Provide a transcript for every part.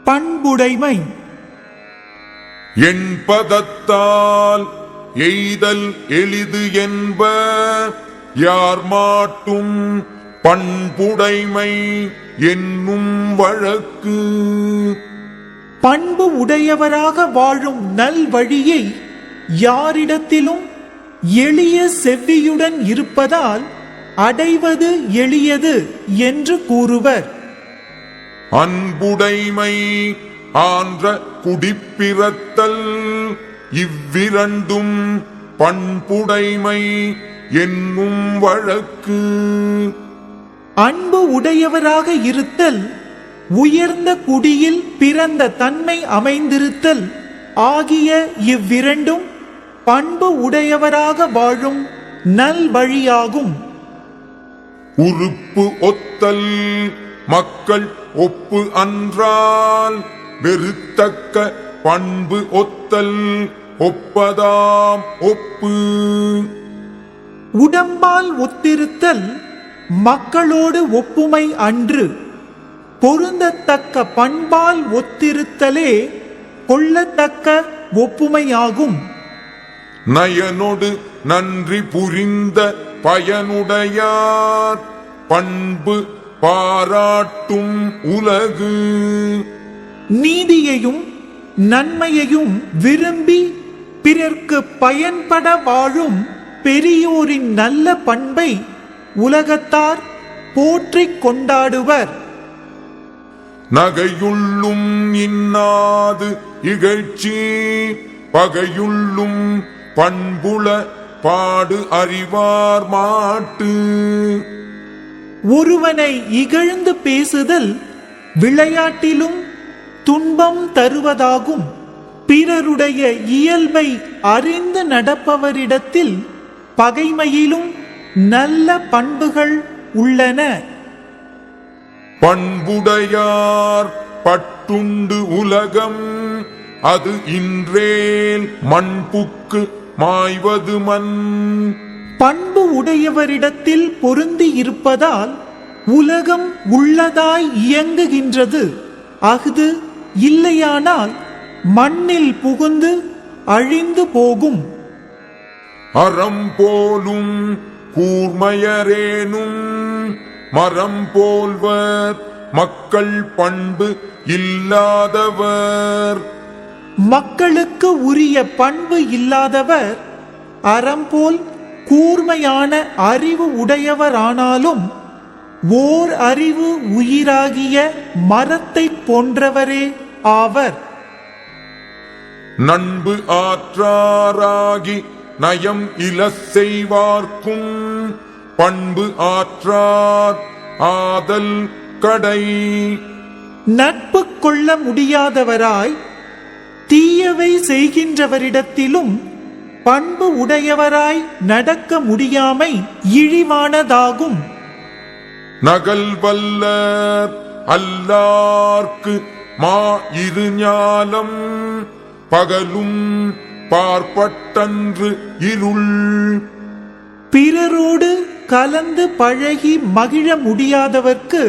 பண்புடைமை. என்பதத்தால் எய்தல் எளிது என்ப யார் மாட்டும் பண்புடைமை என்னும் வழக்கு. பண்பு உடையவராக வாழும் நல் வழியை யாரிடத்திலும் எளிய செவ்வியுடன் இருப்பதால் அடைவது எளியது என்று கூறுவர். அன்புடைமை ஆன்ற குடிப்பிறத்தல் இவ்விரண்டும் பண்புடைமை என்னும் வழக்கு. அன்பு உடையவராக இருத்தல், உயர்ந்த குடியில் பிறந்த தன்மை அமைந்திருத்தல் ஆகிய இவ்விரண்டும் பண்பு உடையவராக வாழும் நல் வழியாகும். உறுப்பு ஒத்தல் மக்கள் ஒப்பு அன்றால் வெறுத்தக்க பண்பு ஒத்தல் ஒப்பதாம் ஒப்பு. உடம்பால் ஒத்திருத்தல் மக்களோடு ஒப்புமை அன்று, பொருந்தத்தக்க பண்பால் ஒத்திருத்தலே கொள்ளத்தக்க ஒப்புமையாகும். நயனொடு நன்றி புரிந்த பயனுடையார் பண்பு பாராட்டும் உலகு. நீதியையும் நன்மையையும் விரும்பி பிறர்க்கு பயன்பட வாழும் பெரியோரின் நல்ல பண்பை உலகத்தார் போற்றிக் கொண்டாடுவர். நகையுள்ளும் இன்னாது இகழ்ச்சி பகையுள்ளும் பண்புல பாடு அறிவார் மாட்டு. ஒருவனை இகழ்ந்து பேசுதல் விளையாட்டிலும் துன்பம் தருவதாகும். பிறருடைய இயல்பை அறிந்து நடப்பவரிடத்தில் பகைமையிலும் நல்ல பண்புகள் உள்ளன. பண்புடையார் பட்டுண்டு உலகம் அது இன்றேல் மண்புக்கு மாய்வது மண். பண்பு உடையவரிடத்தில் பொருந்தி இருப்பதால் உலகம் உள்ளதாய் இயங்குகின்றது. அஃது இல்லையானால் மண்ணில் புகுந்து அழிந்து போகும். அறம் போலும் கூர்மையரேனும் மரம் போல்வர் மக்கள் பண்பு இல்லாதவர். மக்களுக்கு உரிய பண்பு இல்லாதவர் அறம் போல் கூர்மையான அறிவு உடையவரானாலும் ஓர் அறிவு உயிராகிய மரத்தை போன்றவரே ஆவர். நண்பு ஆற்றாராகி நயம் இல செய்வார்க்கும் பண்பு ஆற்றார் ஆதல் கடை. நட்பு கொள்ள முடியாதவராய் தீயவை செய்கின்றவரிடத்திலும் பண்பு உடையவராய் நடக்க முடியாமை இழிவானதாகும். நகல் வல்லர் அல்லார்க்கு மா இரு ஞாலம் பகலும் பார்ப்பட்டன்று இருள். பிறரோடு கலந்து பழகி மகிழ முடியாதவர்க்கு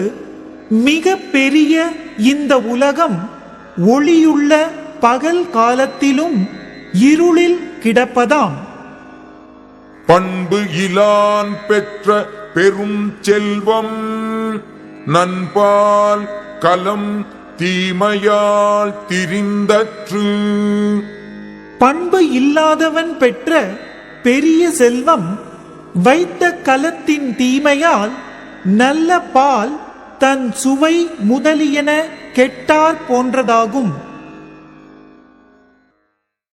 மிக பெரிய இந்த உலகம் ஒளியுள்ள பகல் காலத்திலும் இருளில் கிடப்பதாம். பண்பு இலான் பெற்ற பெரும் செல்வம் நண்பால் கலம் தீமையால் திரிந்தற்று. பண்பு இல்லாதவன் பெற்ற பெரிய செல்வம் வைத்த கலத்தின் தீமையால் நல்ல பால் தன் சுவை முதலியன கெட்டார் போன்றதாகும்.